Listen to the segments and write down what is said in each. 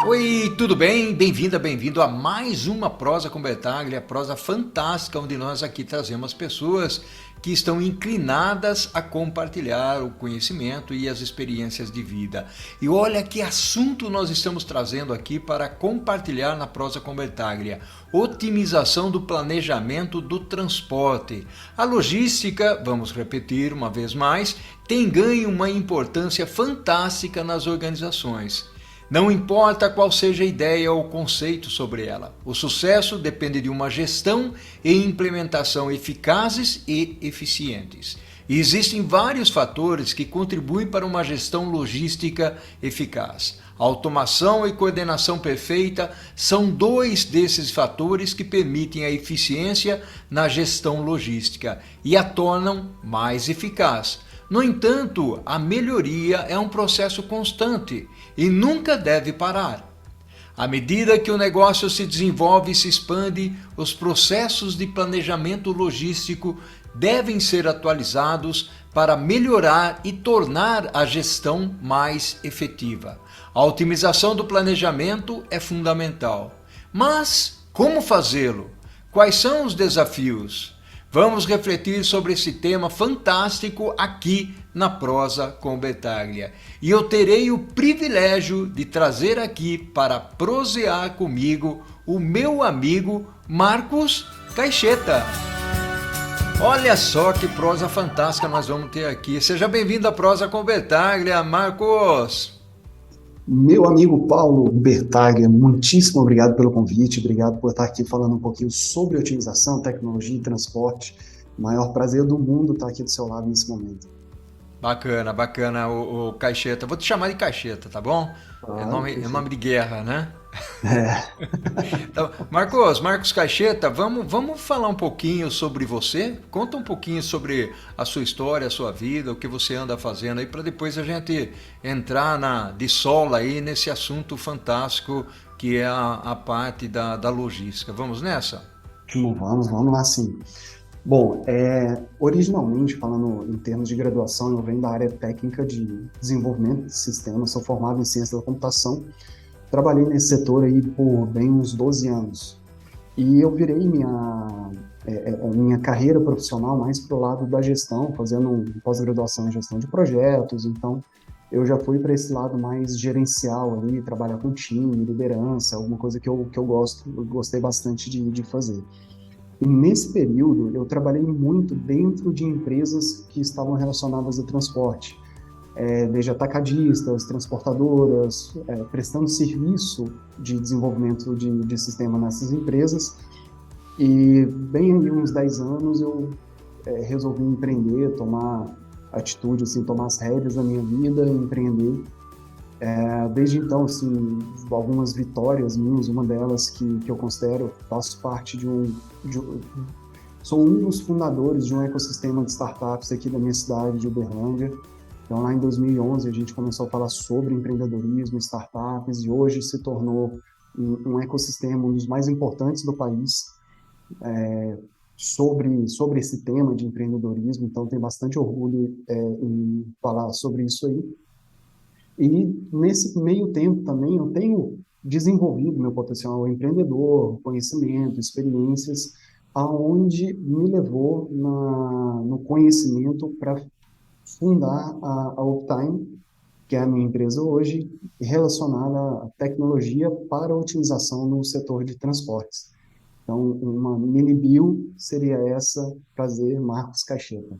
Oi, tudo bem? Bem-vinda, bem-vindo a mais uma Prosa com Bertaglia, prosa fantástica, onde nós aqui trazemos pessoas que estão inclinadas a compartilhar o conhecimento e as experiências de vida. E olha que assunto nós estamos trazendo aqui para compartilhar na Prosa com Bertaglia: otimização do planejamento do transporte. A logística, vamos repetir uma vez mais, tem ganho uma importância fantástica nas organizações. Não importa qual seja a ideia ou conceito sobre ela, o sucesso depende de uma gestão e implementação eficazes e eficientes. E existem vários fatores que contribuem para uma gestão logística eficaz. A automação e coordenação perfeita são dois desses fatores que permitem a eficiência na gestão logística e a tornam mais eficaz. No entanto, a melhoria é um processo constante e nunca deve parar. À medida que o negócio se desenvolve e se expande, os processos de planejamento logístico devem ser atualizados para melhorar e tornar a gestão mais efetiva. A otimização do planejamento é fundamental. Mas como fazê-lo? Quais são os desafios? Vamos refletir sobre esse tema fantástico aqui na Prosa com Bertaglia. E eu terei o privilégio de trazer aqui para prosear comigo o meu amigo Marcos Caixeta. Olha só que prosa fantástica nós vamos ter aqui. Seja bem-vindo à Prosa com Bertaglia, Marcos. Meu amigo Paulo Bertaglia, muitíssimo obrigado pelo convite, obrigado por estar aqui falando um pouquinho sobre otimização, tecnologia e transporte. Maior prazer do mundo estar aqui do seu lado nesse momento. Bacana, bacana, o Caixeta. Vou te chamar de Caixeta, tá bom? Claro, É nome de guerra, né? É. Então, Marcos Caixeta, vamos falar um pouquinho sobre você? Conta um pouquinho sobre a sua história, a sua vida, o que você anda fazendo aí, para depois a gente entrar de sola aí nesse assunto fantástico que é a parte da logística. Vamos nessa? Vamos lá sim. Bom, originalmente, falando em termos de graduação, eu venho da área técnica de desenvolvimento de sistemas, sou formado em ciência da computação. Trabalhei nesse setor aí por bem uns 12 anos. E eu virei minha carreira profissional mais para o lado da gestão, fazendo pós-graduação em gestão de projetos. Então, eu já fui para esse lado mais gerencial ali, trabalhar com time, liderança, alguma coisa que eu gostei bastante de fazer. E nesse período, eu trabalhei muito dentro de empresas que estavam relacionadas a transporte. Desde atacadistas, transportadoras, prestando serviço de desenvolvimento de sistema nessas empresas. E bem ali uns 10 anos eu resolvi empreender, tomar atitude, assim, tomar as rédeas da minha vida, empreender. Desde então, assim, algumas vitórias minhas, uma delas que eu considero, faço parte sou um dos fundadores de um ecossistema de startups aqui da minha cidade, de Uberlândia. Então, lá em 2011, a gente começou a falar sobre empreendedorismo, startups, e hoje se tornou um ecossistema, um dos mais importantes do país, sobre esse tema de empreendedorismo. Então, tenho bastante orgulho em falar sobre isso aí. E nesse meio tempo também, eu tenho desenvolvido meu potencial empreendedor, conhecimento, experiências, aonde me levou no conhecimento para fundar a Uptime, que é a minha empresa hoje, relacionada à tecnologia para a otimização no setor de transportes. Então, uma mini bio seria essa, prazer, Marcos Caixeta.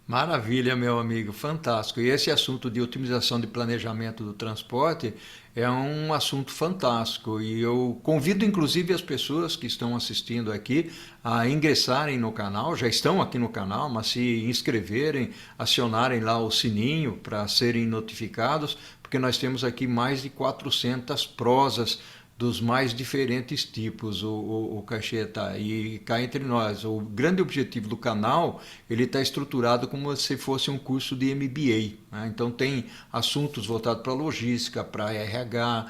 Maravilha, meu amigo, fantástico. E esse assunto de otimização de planejamento do transporte é um assunto fantástico. E eu convido inclusive as pessoas que estão assistindo aqui a ingressarem no canal, já estão aqui no canal, mas se inscreverem, acionarem lá o sininho para serem notificados, porque nós temos aqui mais de 400 prosas dos mais diferentes tipos, o Caixeta. E cá entre nós, o grande objetivo do canal, ele está estruturado como se fosse um curso de MBA, né? Então tem assuntos voltados para logística, para RH,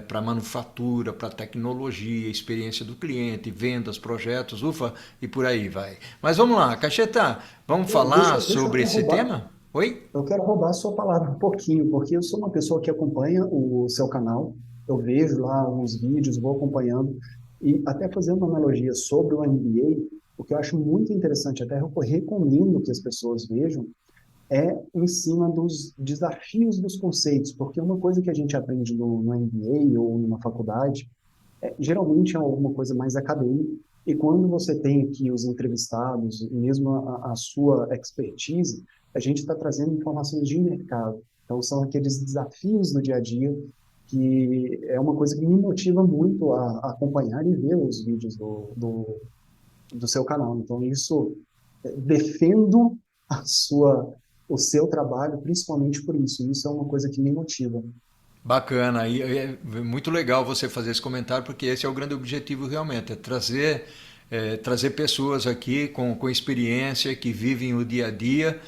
para manufatura, para tecnologia, experiência do cliente, vendas, projetos, ufa, e por aí vai. Mas vamos lá, Caixeta, vamos falar Deixa eu sobre até esse roubar. tema? Oi? Eu quero roubar a sua palavra um pouquinho, porque eu sou uma pessoa que acompanha o seu canal. eu vejo lá alguns vídeos, vou acompanhando, e até fazendo uma analogia sobre o MBA, o que eu acho muito interessante, até eu recomendo que as pessoas vejam, é em cima dos desafios dos conceitos, porque uma coisa que a gente aprende no MBA ou numa faculdade, geralmente é alguma coisa mais acadêmica, e quando você tem aqui os entrevistados, e mesmo a sua expertise, a gente está trazendo informações de mercado. Então, são aqueles desafios no dia a dia que é uma coisa que me motiva muito a acompanhar e ver os vídeos do seu canal. Então, isso, defendo a sua, o seu trabalho, principalmente por isso. Isso é uma coisa que me motiva. Bacana, e é muito legal você fazer esse comentário, porque esse é o grande objetivo realmente, trazer pessoas aqui com experiência, que vivem o dia a dia.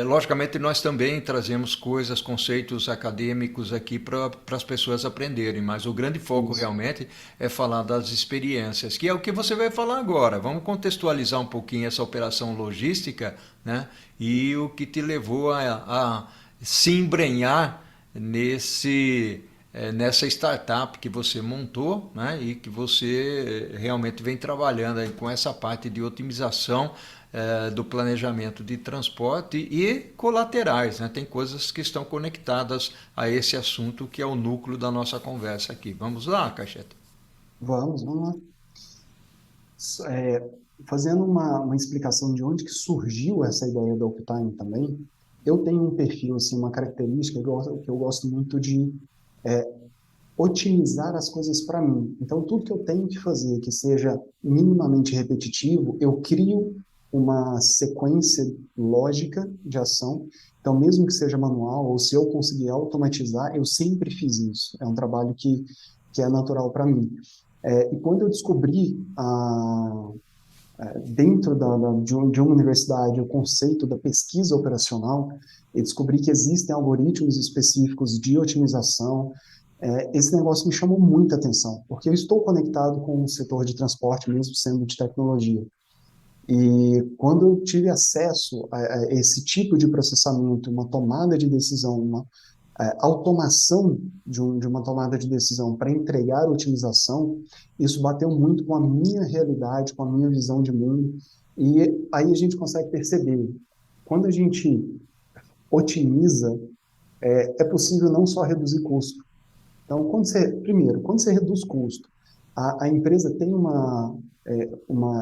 Logicamente, nós também trazemos coisas, conceitos acadêmicos aqui para as pessoas aprenderem, mas o grande foco Isso. realmente é falar das experiências, que é o que você vai falar agora. Vamos contextualizar um pouquinho essa operação logística, né? E o que te levou a se embrenhar nessa startup que você montou, né, e que você realmente vem trabalhando aí com essa parte de otimização do planejamento de transporte e colaterais, né? Tem coisas que estão conectadas a esse assunto que é o núcleo da nossa conversa aqui. Vamos lá, Cacheta? Vamos lá. É, fazendo uma explicação de onde que surgiu essa ideia do Uptime também, eu tenho um perfil, assim, uma característica que eu gosto muito de otimizar as coisas para mim. Então, tudo que eu tenho que fazer que seja minimamente repetitivo, eu crio uma sequência lógica de ação. Então, mesmo que seja manual, ou se eu conseguir automatizar, eu sempre fiz isso. É um trabalho que é natural para mim. E quando eu descobri dentro de uma universidade o conceito da pesquisa operacional, eu descobri que existem algoritmos específicos de otimização. Esse negócio me chamou muita atenção, porque eu estou conectado com o setor de transporte, mesmo sendo de tecnologia. E quando eu tive acesso a esse tipo de processamento, uma tomada de decisão, uma automação de uma tomada de decisão para entregar otimização, isso bateu muito com a minha realidade, com a minha visão de mundo. E aí a gente consegue perceber, quando a gente otimiza, é possível não só reduzir custo. Então, primeiro, quando você reduz custo, a empresa tem uma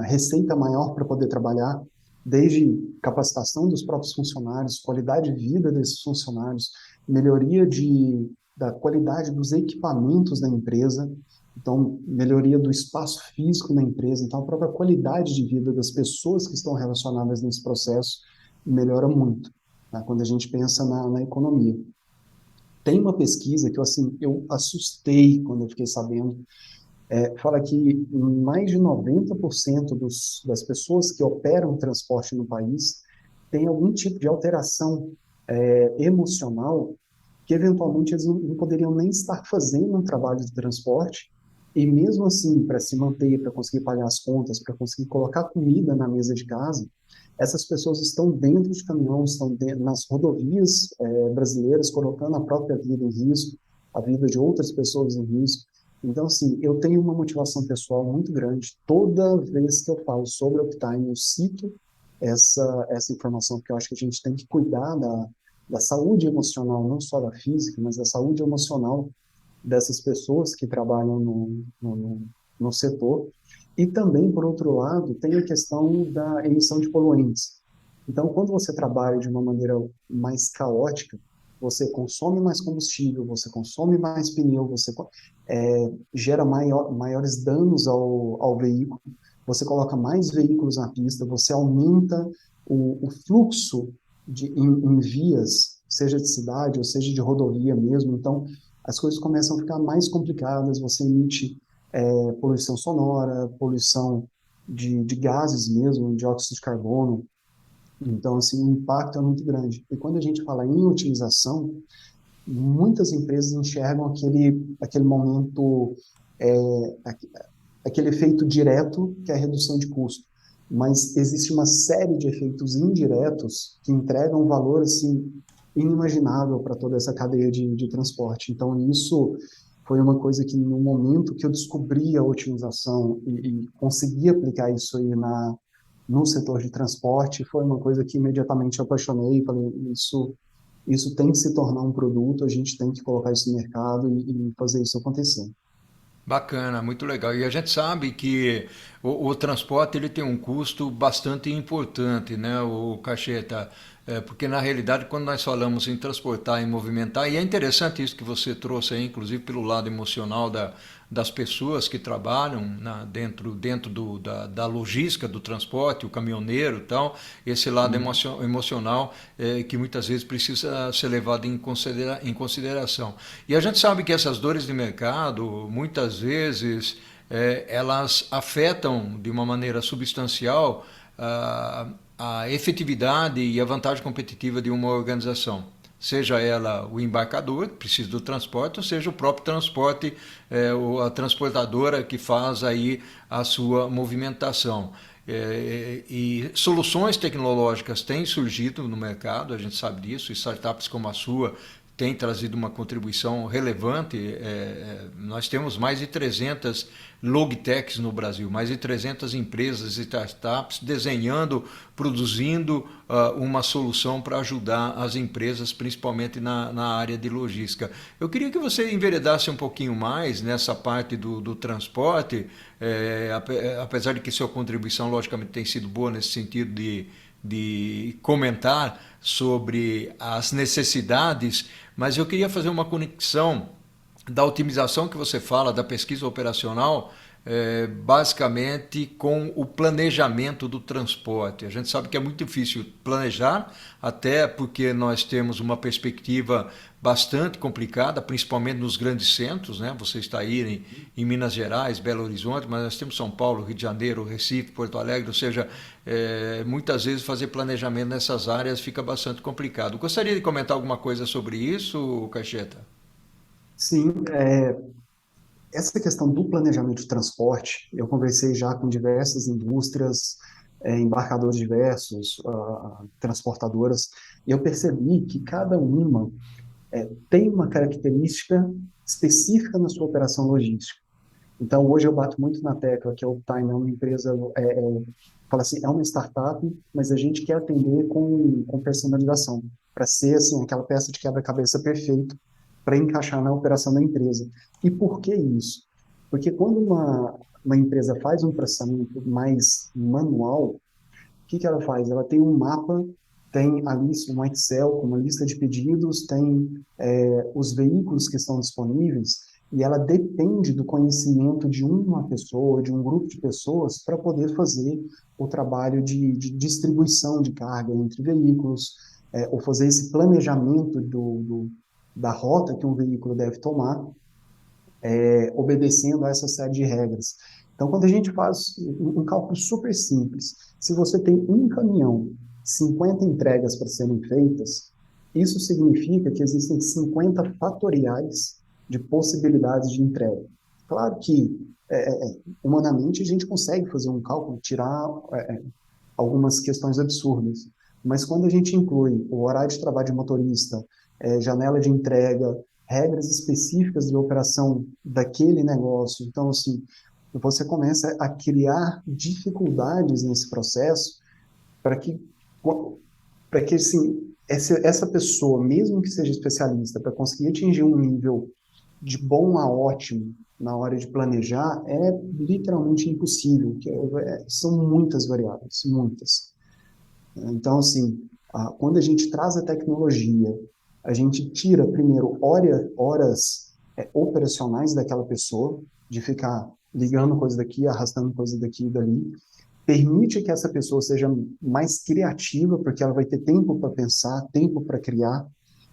receita maior para poder trabalhar, desde capacitação dos próprios funcionários, qualidade de vida desses funcionários, melhoria da qualidade dos equipamentos da empresa, então, melhoria do espaço físico da empresa, então, a própria qualidade de vida das pessoas que estão relacionadas nesse processo melhora muito, tá? Quando a gente pensa na economia. Tem uma pesquisa que assim, eu assustei quando eu fiquei sabendo, fala que mais de 90% das pessoas que operam transporte no país têm algum tipo de alteração emocional que eventualmente eles não poderiam nem estar fazendo um trabalho de transporte, e mesmo assim, para se manter, para conseguir pagar as contas, para conseguir colocar comida na mesa de casa, essas pessoas estão dentro de caminhões, estão nas rodovias brasileiras, colocando a própria vida em risco, a vida de outras pessoas em risco. Então, assim, eu tenho uma motivação pessoal muito grande. Toda vez que eu falo sobre Optime, eu cito essa informação, porque eu acho que a gente tem que cuidar da saúde emocional, não só da física, mas da saúde emocional dessas pessoas que trabalham no setor. E também, por outro lado, tem a questão da emissão de poluentes. Então, quando você trabalha de uma maneira mais caótica, você consome mais combustível, você consome mais pneu, você gera maiores danos ao veículo, você coloca mais veículos na pista, você aumenta o fluxo em vias, seja de cidade ou seja de rodovia mesmo. Então, as coisas começam a ficar mais complicadas, você emite poluição sonora, poluição de gases mesmo, dióxido de carbono. Então, assim, o impacto é muito grande. E quando a gente fala em otimização, muitas empresas enxergam aquele momento, é, aquele efeito direto, que é a redução de custo. Mas existe uma série de efeitos indiretos que entregam um valor assim, inimaginável para toda essa cadeia de transporte. Então, isso foi uma coisa que no momento que eu descobri a otimização e consegui aplicar isso aí no setor de transporte, foi uma coisa que imediatamente eu apaixonei, falei, isso tem que se tornar um produto, a gente tem que colocar isso no mercado e fazer isso acontecer. Bacana, muito legal. E a gente sabe que o transporte ele tem um custo bastante importante, né, o Cacheta? Porque na realidade, quando nós falamos em transportar e movimentar, e é interessante isso que você trouxe aí, inclusive pelo lado emocional das pessoas que trabalham dentro da logística do transporte, o caminhoneiro e tal, esse lado Uhum. emocional que muitas vezes precisa ser levado em consideração. E a gente sabe que essas dores de mercado, muitas vezes, elas afetam de uma maneira substancial a efetividade e a vantagem competitiva de uma organização. Seja ela o embarcador, que precisa do transporte, ou seja o próprio transporte, ou a transportadora que faz aí a sua movimentação. E soluções tecnológicas têm surgido no mercado, a gente sabe disso, e startups como a sua têm trazido uma contribuição relevante. Nós temos mais de 300 logtechs no Brasil, mais de 300 empresas e startups desenhando, produzindo uma solução para ajudar as empresas, principalmente na área de logística. Eu queria que você enveredasse um pouquinho mais nessa parte do transporte, apesar de que sua contribuição, logicamente, tem sido boa nesse sentido de comentar sobre as necessidades, mas eu queria fazer uma conexão da otimização que você fala, da pesquisa operacional, basicamente com o planejamento do transporte. A gente sabe que é muito difícil planejar, até porque nós temos uma perspectiva bastante complicada, principalmente nos grandes centros, né? Você está aí em Minas Gerais, Belo Horizonte, mas nós temos São Paulo, Rio de Janeiro, Recife, Porto Alegre, ou seja, muitas vezes fazer planejamento nessas áreas fica bastante complicado. Gostaria de comentar alguma coisa sobre isso, Caixeta? Sim, essa questão do planejamento de transporte, eu conversei já com diversas indústrias, embarcadores diversos, transportadoras, e eu percebi que cada uma tem uma característica específica na sua operação logística. Então, hoje eu bato muito na tecla que a Optime é uma empresa, fala assim, é uma startup, mas a gente quer atender com personalização, para ser assim, aquela peça de quebra-cabeça perfeito para encaixar na operação da empresa. E por que isso? Porque quando uma empresa faz um processamento mais manual, o que ela faz? Ela tem um mapa, tem ali um Excel com uma lista de pedidos, tem os veículos que estão disponíveis, e ela depende do conhecimento de uma pessoa, de um grupo de pessoas, para poder fazer o trabalho de distribuição de carga entre veículos, ou fazer esse planejamento da rota que um veículo deve tomar, obedecendo a essa série de regras. Então, quando a gente faz um cálculo super simples, se você tem um caminhão, 50 entregas para serem feitas, isso significa que existem 50 fatoriais de possibilidades de entrega. Claro que, humanamente, a gente consegue fazer um cálculo, tirar algumas questões absurdas, mas quando a gente inclui o horário de trabalho de motorista, janela de entrega, regras específicas de operação daquele negócio. Então, assim, você começa a criar dificuldades nesse processo para que, assim, essa pessoa, mesmo que seja especialista, para conseguir atingir um nível de bom a ótimo na hora de planejar, é literalmente impossível, que são muitas variáveis, muitas. Então, assim, quando a gente traz a tecnologia, a gente tira, primeiro, horas operacionais daquela pessoa, de ficar ligando coisa daqui, arrastando coisa daqui e dali, permite que essa pessoa seja mais criativa, porque ela vai ter tempo para pensar, tempo para criar,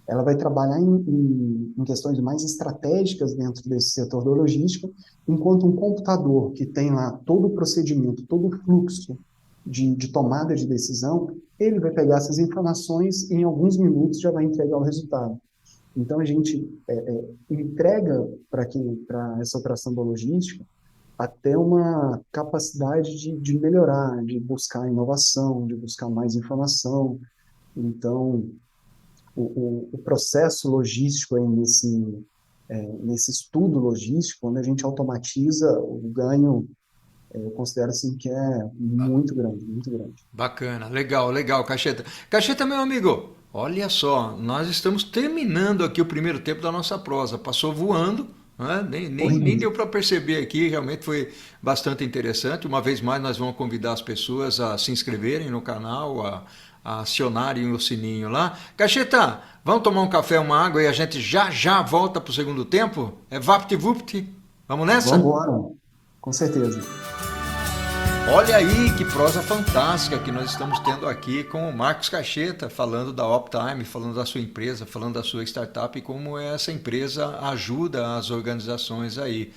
ela vai trabalhar em questões mais estratégicas dentro desse setor da logística, enquanto um computador que tem lá todo o procedimento, todo o fluxo de tomada de decisão, ele vai pegar essas informações e em alguns minutos já vai entregar o resultado. Então, a gente entrega para essa operação da logística até uma capacidade de melhorar, de buscar inovação, de buscar mais informação. Então, o processo logístico aí nesse estudo logístico, onde a gente automatiza o ganho, eu considero assim que é muito grande, muito grande. Bacana, legal, legal, Cacheta. Cacheta, meu amigo, olha só, nós estamos terminando aqui o primeiro tempo da nossa prosa. Passou voando, né? Nem Corrigindo. deu para perceber aqui, realmente foi bastante interessante. Uma vez mais, nós vamos convidar as pessoas a se inscreverem no canal, a acionarem o sininho lá. Cacheta, vamos tomar um café, uma água e a gente já já volta para o segundo tempo? É vapt-vupt? Vamos Vamos nessa? embora, com certeza. Olha aí que prosa fantástica que nós estamos tendo aqui com o Marcos Cacheta, falando da Optime, falando da sua empresa, falando da sua startup e como essa empresa ajuda as organizações aí.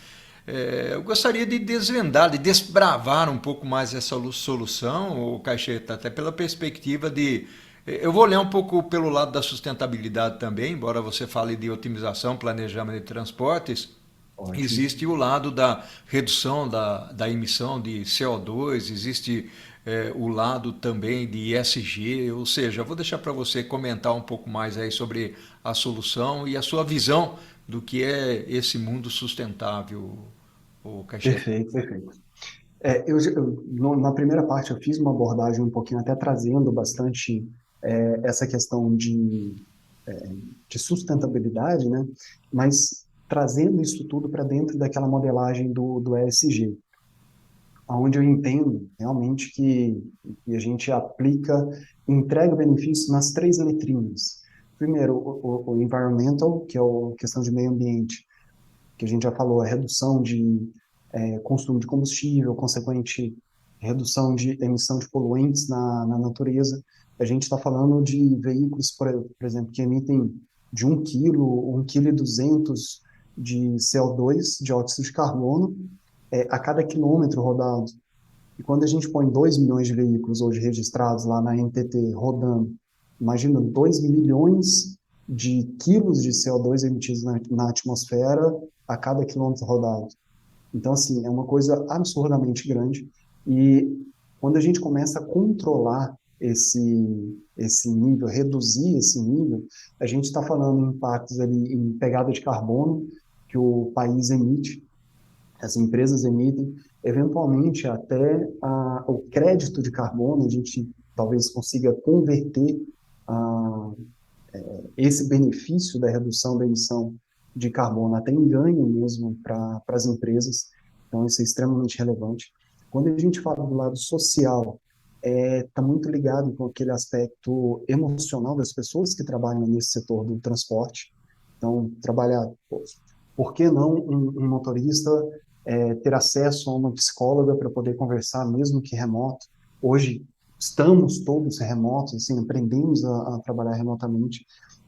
Eu gostaria de desvendar, de desbravar um pouco mais essa solução, o Cacheta, até pela perspectiva de. Eu vou olhar um pouco pelo lado da sustentabilidade também, embora você fale de otimização, planejamento de transportes. Ótimo. Existe o lado da redução da emissão de CO2, existe o lado também de ESG, ou seja, eu vou deixar para você comentar um pouco mais aí sobre a solução e a sua visão do que é esse mundo sustentável, o Cacheta. Perfeito, perfeito. Na primeira parte eu fiz uma abordagem um pouquinho até trazendo bastante essa questão de sustentabilidade, né? Mas trazendo isso tudo para dentro daquela modelagem do ESG, onde eu entendo realmente que a gente aplica, entrega benefícios nas três letrinhas. Primeiro, o environmental, que é a questão de meio ambiente, que a gente já falou, a redução de consumo de combustível, consequente redução de emissão de poluentes na natureza. A gente está falando de veículos, por exemplo, que emitem de 1,2 kg de CO2, de óxido de carbono, a cada quilômetro rodado. E quando a gente põe 2 milhões de veículos hoje registrados lá na NTT rodando, imagina 2 milhões de quilos de CO2 emitidos na atmosfera a cada quilômetro rodado. Então, assim, é uma coisa absurdamente grande. E quando a gente começa a controlar esse nível, reduzir esse nível, a gente está falando em impactos ali em pegada de carbono que o país emite, as empresas emitem, eventualmente até o crédito de carbono, a gente talvez consiga converter a, esse benefício da redução da emissão de carbono até em ganho mesmo para as empresas. Então, isso é extremamente relevante. Quando a gente fala do lado social, está muito ligado com aquele aspecto emocional das pessoas que trabalham nesse setor do transporte. Então, trabalhar, por que não um motorista ter acesso a uma psicóloga para poder conversar, mesmo que remoto? Hoje, estamos todos remotos, assim, aprendemos a trabalhar remotamente.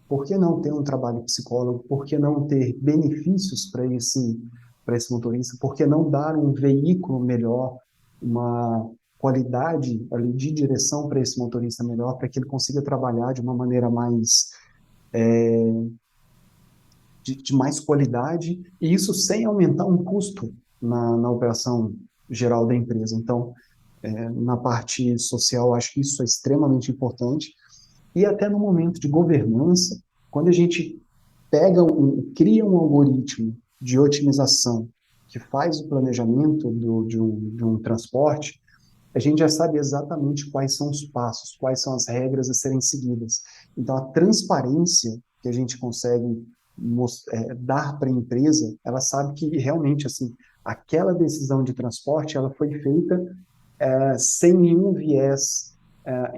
Por que não ter um trabalho psicólogo? Por que não ter benefícios para esse motorista? Por que não dar um veículo melhor, uma qualidade ali de direção para esse motorista melhor, para que ele consiga trabalhar de uma maneira mais de mais qualidade, e isso sem aumentar um custo na operação geral da empresa. Então, na parte social, acho que isso é extremamente importante. E até no momento de governança, quando a gente cria um algoritmo de otimização que faz o planejamento de um transporte, a gente já sabe exatamente quais são os passos, quais são as regras a serem seguidas. Então, a transparência que a gente consegue dar para a empresa, ela sabe que realmente assim aquela decisão de transporte ela foi feita sem nenhum viés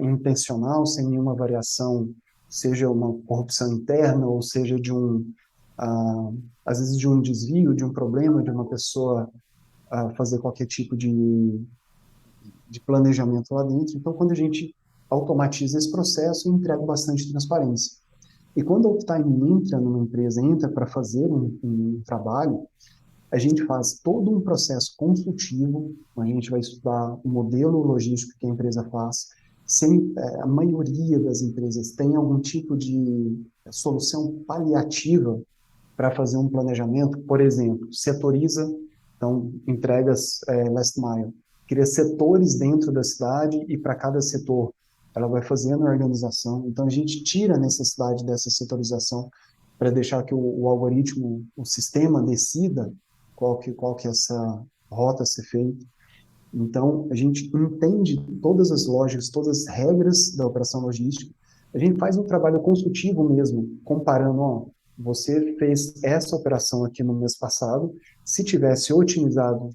intencional, sem nenhuma variação, seja uma corrupção interna ou seja às vezes de um desvio, de um problema, de uma pessoa fazer qualquer tipo de planejamento lá dentro. Então, quando a gente automatiza esse processo, entrega bastante transparência. E quando o Uptime entra numa empresa, entra para fazer um trabalho, a gente faz todo um processo consultivo, a gente vai estudar o modelo logístico que a empresa faz. A maioria das empresas tem algum tipo de solução paliativa para fazer um planejamento, por exemplo, setoriza, então, entregas last mile, cria setores dentro da cidade e para cada setor ela vai fazendo a organização. Então, a gente tira a necessidade dessa setorização para deixar que o algoritmo, o sistema decida qual que é essa rota a ser feita. Então, a gente entende todas as lógicas, todas as regras da operação logística. A gente faz um trabalho consultivo mesmo, comparando, ó, você fez essa operação aqui no mês passado, se tivesse otimizado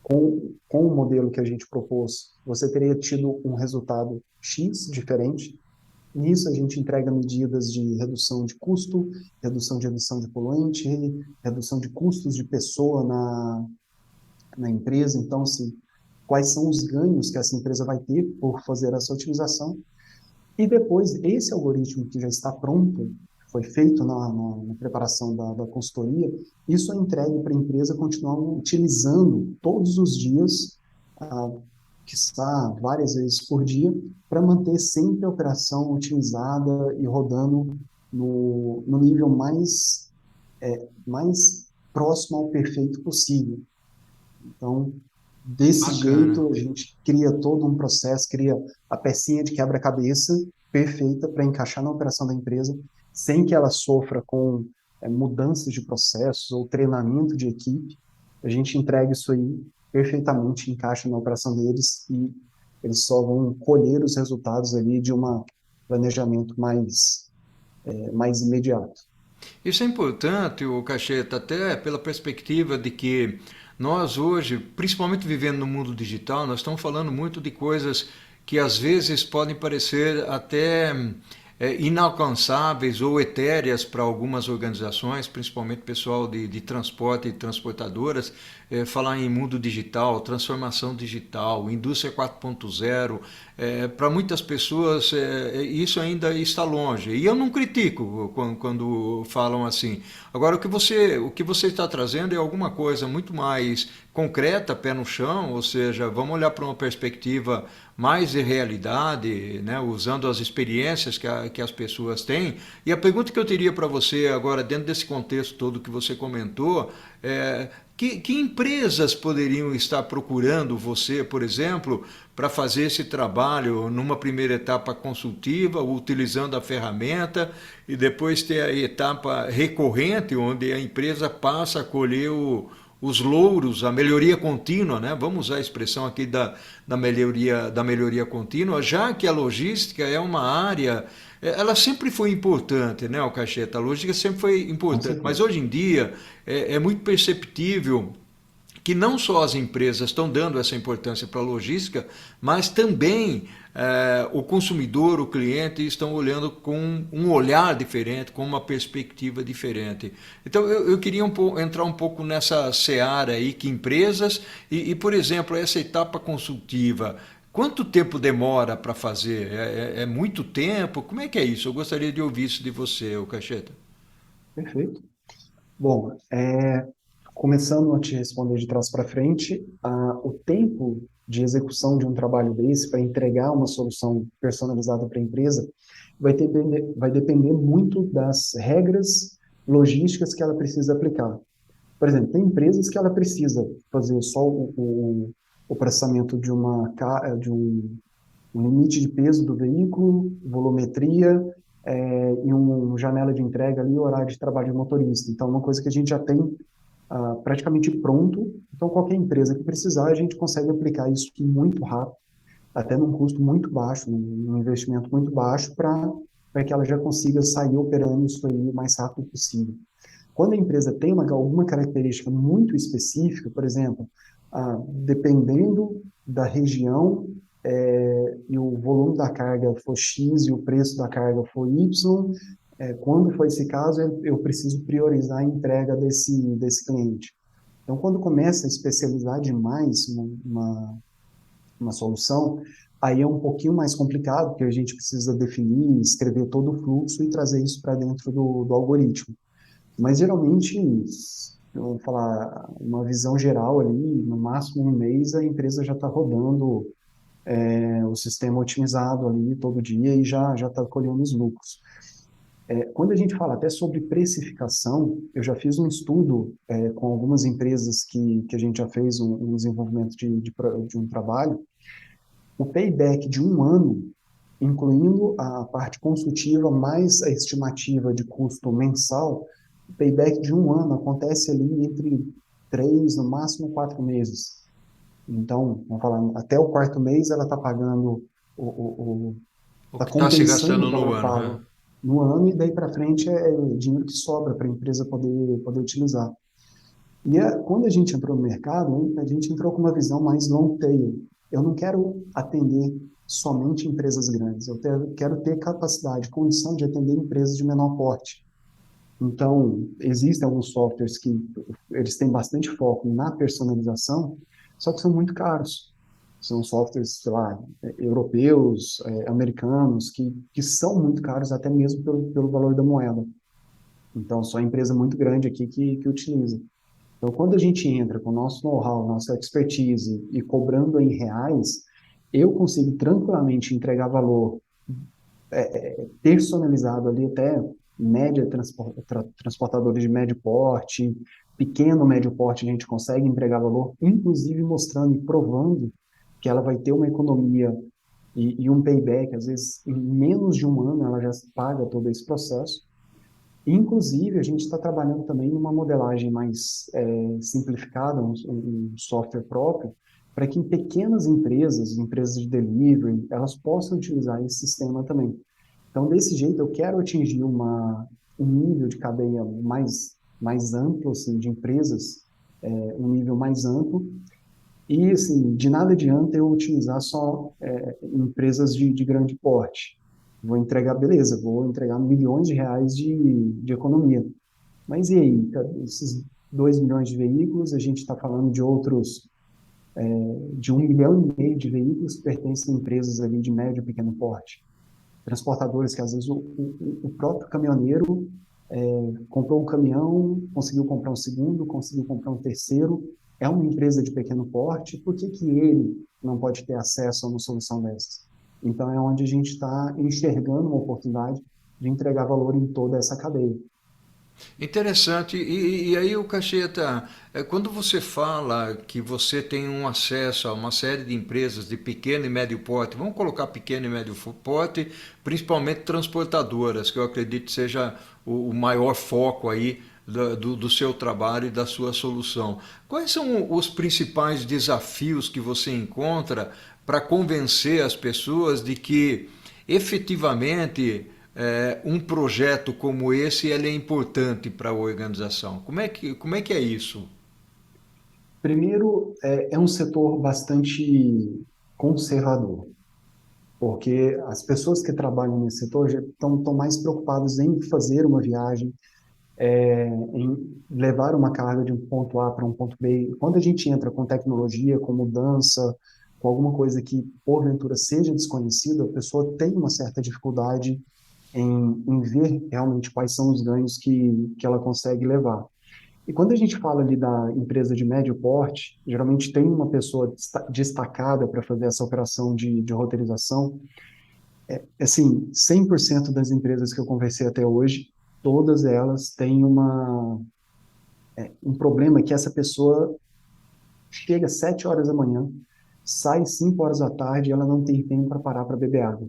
com o modelo que a gente propôs, você teria tido um resultado X diferente. Nisso, a gente entrega medidas de redução de custo, redução de emissão de poluente, redução de custos de pessoa na empresa. Então, assim, quais são os ganhos que essa empresa vai ter por fazer essa otimização. E depois, esse algoritmo que já está pronto, foi feito na preparação da consultoria, isso é entregue para a empresa continuar utilizando todos os dias, ah, que está várias vezes por dia, para manter sempre a operação otimizada e rodando no nível mais próximo ao perfeito possível. Então, desse Bacana. jeito, a gente cria todo um processo, cria a pecinha de quebra-cabeça perfeita para encaixar na operação da empresa, sem que ela sofra com mudanças de processos ou treinamento de equipe. A gente entrega isso aí perfeitamente, encaixa na operação deles e eles só vão colher os resultados ali de um planejamento mais imediato. Isso é importante, o Cacheta, até pela perspectiva de que nós hoje, principalmente vivendo no mundo digital, nós estamos falando muito de coisas que às vezes podem parecer até inalcançáveis ou etéreas para algumas organizações, principalmente pessoal de transporte e transportadoras, falar em mundo digital, transformação digital, indústria 4.0, para muitas pessoas isso ainda está longe. E eu não critico quando falam assim. Agora, o que você está trazendo é alguma coisa muito mais concreta, pé no chão, ou seja, vamos olhar para uma perspectiva mais de realidade, né, usando as experiências que as pessoas têm. E a pergunta que eu teria para você agora, dentro desse contexto todo que você comentou, que empresas poderiam estar procurando você, por exemplo, para fazer esse trabalho numa primeira etapa consultiva, utilizando a ferramenta, e depois ter a etapa recorrente, onde a empresa passa a colher os louros, a melhoria contínua, né? Vamos usar a expressão aqui da melhoria contínua, já que a logística é uma área, ela sempre foi importante, né, o Cacheta? A logística sempre foi Com importante, mas certeza. hoje em dia é muito perceptível que não só as empresas estão dando essa importância para a logística, mas também o consumidor, o cliente, estão olhando com um olhar diferente, com uma perspectiva diferente. Então, eu queria entrar um pouco nessa seara aí, que empresas, por exemplo, essa etapa consultiva, quanto tempo demora para fazer? É muito tempo? Como é que é isso? Eu gostaria de ouvir isso de você, o Cacheta. Perfeito. Bom, começando a te responder de trás para frente, o tempo de execução de um trabalho desse para entregar uma solução personalizada para a empresa vai depender muito das regras logísticas que ela precisa aplicar. Por exemplo, tem empresas que ela precisa fazer só o processamento de um limite de peso do veículo, volumetria, e uma janela de entrega ali, horário de trabalho do motorista. Então, é uma coisa que a gente já tem praticamente pronto. Então, qualquer empresa que precisar, a gente consegue aplicar isso muito rápido, até num custo muito baixo, num investimento muito baixo, para que ela já consiga sair operando isso aí o mais rápido possível. Quando a empresa tem alguma característica muito específica, por exemplo, dependendo da região, e o volume da carga for X e o preço da carga for Y, quando for esse caso, eu preciso priorizar a entrega desse cliente. Então, quando começa a especializar demais uma solução, aí é um pouquinho mais complicado, porque a gente precisa definir, escrever todo o fluxo e trazer isso para dentro do algoritmo. Mas, geralmente, vamos falar, uma visão geral ali, no máximo um mês, a empresa já está rodando o sistema otimizado ali todo dia e já está colhendo os lucros. Quando a gente fala até sobre precificação, eu já fiz um estudo com algumas empresas que a gente já fez um desenvolvimento de um trabalho. O payback de um ano incluindo a parte consultiva mais a estimativa de custo mensal, o payback de 1 ano acontece ali entre 3, no máximo 4 meses. Então, vamos falar, até o quarto mês ela está pagando, O está que está se compensando o gastando no valor ano, né? pago no ano, e daí para frente é dinheiro que sobra para a empresa poder utilizar. E quando a gente entrou no mercado, hein, a gente entrou com uma visão mais long tail. Eu não quero atender somente empresas grandes, quero ter capacidade, condição de atender empresas de menor porte. Então, existem alguns softwares que eles têm bastante foco na personalização, só que são muito caros. São softwares, sei lá, europeus, americanos, que são muito caros até mesmo pelo valor da moeda. Então, só empresa muito grande aqui que utiliza. Então, quando a gente entra com o nosso know-how, nossa expertise e cobrando em reais, eu consigo tranquilamente entregar valor personalizado ali, até média transportadores de médio porte, pequeno médio porte, a gente consegue entregar valor, inclusive mostrando e provando que ela vai ter uma economia e um payback, às vezes em menos de 1 ano ela já paga todo esse processo. Inclusive, a gente está trabalhando também numa modelagem mais simplificada, um software próprio, para que pequenas empresas, empresas de delivery, elas possam utilizar esse sistema também. Então, desse jeito, eu quero atingir um nível de cadeia mais amplo, assim, de empresas, um nível mais amplo, e, assim, de nada adianta eu utilizar só empresas de grande porte. Vou entregar, beleza, vou entregar milhões de reais de economia. Mas e aí, esses 2 milhões de veículos, a gente está falando de outros, de 1,5 milhão de veículos que pertencem a empresas ali de médio e pequeno porte. Transportadores que às vezes o próprio caminhoneiro comprou um caminhão, conseguiu comprar um segundo, conseguiu comprar um terceiro, é uma empresa de pequeno porte, por que que ele não pode ter acesso a uma solução dessas? Então é onde a gente está enxergando uma oportunidade de entregar valor em toda essa cadeia. Interessante. E aí, o Cacheta, quando você fala que você tem um acesso a uma série de empresas de pequeno e médio porte, vamos colocar pequeno e médio porte, principalmente transportadoras, que eu acredito seja o maior foco aí do seu trabalho e da sua solução. Quais são os principais desafios que você encontra para convencer as pessoas de que efetivamente um projeto como esse ele é importante para a organização? Como é que é isso? Primeiro, é um setor bastante conservador, porque as pessoas que trabalham nesse setor já estão mais preocupadas em fazer uma viagem, em levar uma carga de um ponto A para um ponto B. Quando a gente entra com tecnologia, com mudança, com alguma coisa que porventura seja desconhecida, a pessoa tem uma certa dificuldade em ver realmente quais são os ganhos que ela consegue levar. E quando a gente fala ali da empresa de médio porte, geralmente tem uma pessoa destacada para fazer essa operação de roteirização. Assim, 100% das empresas que eu conversei até hoje, todas elas têm um problema que essa pessoa chega às 7 horas da manhã, sai 5 horas da tarde e ela não tem tempo para parar para beber água,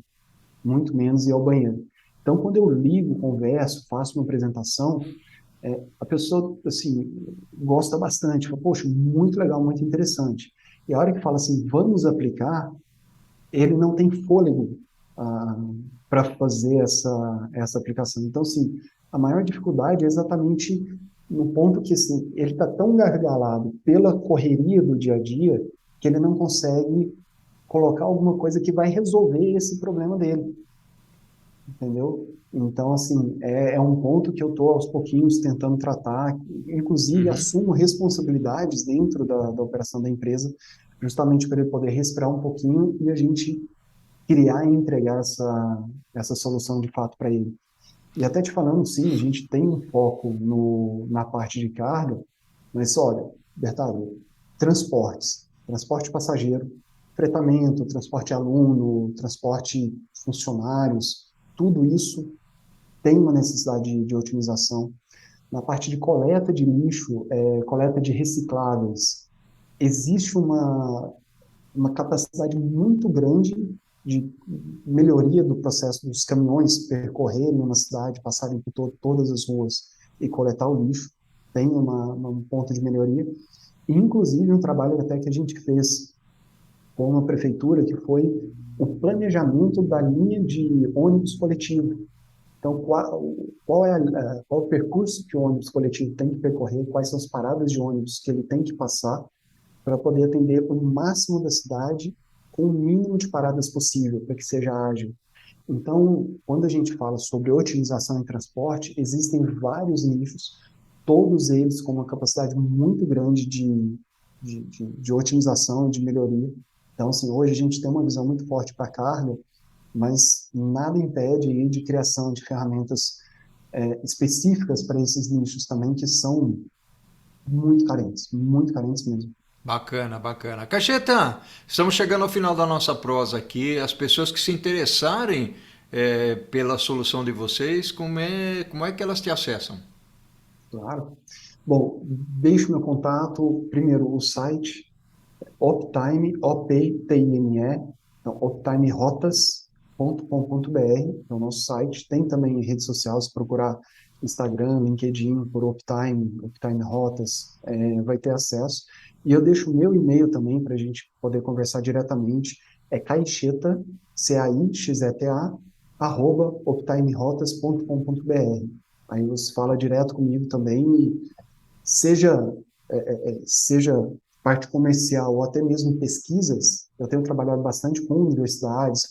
muito menos ir ao banheiro. Então, quando eu ligo, converso, faço uma apresentação, a pessoa, assim, gosta bastante, fala, poxa, muito legal, muito interessante. E a hora que fala assim, vamos aplicar, ele não tem fôlego para fazer essa aplicação. Então, assim, a maior dificuldade é exatamente no ponto que, assim, ele está tão gargalado pela correria do dia a dia que ele não consegue colocar alguma coisa que vai resolver esse problema dele, entendeu? Então, assim, é um ponto que eu estou aos pouquinhos tentando tratar, inclusive Uhum. assumo responsabilidades dentro da operação da empresa, justamente para ele poder respirar um pouquinho e a gente criar e entregar essa solução de fato para ele. E até te falando, sim, a gente tem um foco na parte de carga, mas olha, Bertado, transporte passageiro, fretamento, transporte aluno, transporte funcionários, tudo isso tem uma necessidade de otimização. Na parte de coleta de lixo, coleta de recicláveis, existe uma capacidade muito grande de melhoria do processo dos caminhões percorrerem uma cidade, passarem por todas as ruas e coletar o lixo, tem um ponto de melhoria. Inclusive, um trabalho até que a gente fez com uma prefeitura, que foi o planejamento da linha de ônibus coletivo. Então, qual é o percurso que o ônibus coletivo tem que percorrer, quais são as paradas de ônibus que ele tem que passar para poder atender o máximo da cidade com o mínimo de paradas possível, para que seja ágil. Então, quando a gente fala sobre otimização em transporte, existem vários nichos, todos eles com uma capacidade muito grande de otimização, de melhoria. Então, assim, hoje a gente tem uma visão muito forte para a carga, mas nada impede aí de criação de ferramentas específicas para esses nichos também, que são muito carentes mesmo. Bacana, bacana. Cacheta, estamos chegando ao final da nossa prosa aqui. As pessoas que se interessarem pela solução de vocês, como é que elas te acessam? Claro. Bom, deixo meu contato, primeiro o site, Optime, O-P-T-I-M-E, então, optimerotas.com.br, é o nosso site. Tem também rede social, se procurar Instagram, LinkedIn, por Optime, Optime Rotas, vai ter acesso. E eu deixo o meu e-mail também para a gente poder conversar diretamente, é caixeta, C-A-I-X-E-T-A, optimerotas.com.br. Aí você fala direto comigo também, e seja, seja parte comercial ou até mesmo pesquisas. Eu tenho trabalhado bastante com universidades,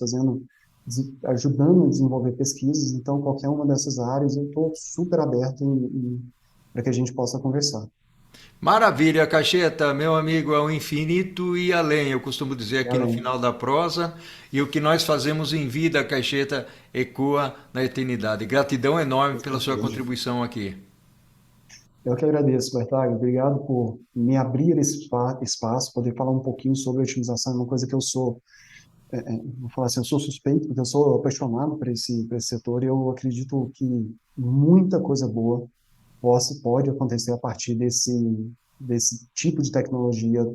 ajudando a desenvolver pesquisas, então qualquer uma dessas áreas eu estou super aberto para que a gente possa conversar. Maravilha, Cacheta, meu amigo, é o infinito e além. Eu costumo dizer E aqui no além, final da prosa, e o que nós fazemos em vida, Cacheta, ecoa na eternidade. Gratidão enorme com pela sua certeza. contribuição aqui. Eu que agradeço, Bertag. Obrigado por me abrir esse espaço, poder falar um pouquinho sobre otimização, é uma coisa que eu sou, vou falar assim, eu sou suspeito, porque eu sou apaixonado por esse setor, e eu acredito que muita coisa boa pode acontecer a partir desse tipo de tecnologia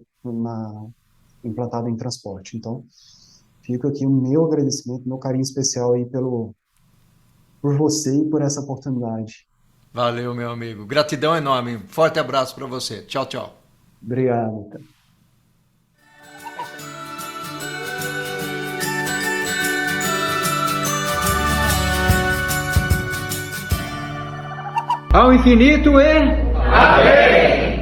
implantada em transporte. Então, fico aqui o meu agradecimento, meu carinho especial aí por você e por essa oportunidade. Valeu, meu amigo. Gratidão enorme. Forte abraço para você. Tchau, tchau. Obrigado. Ao infinito e... Amém!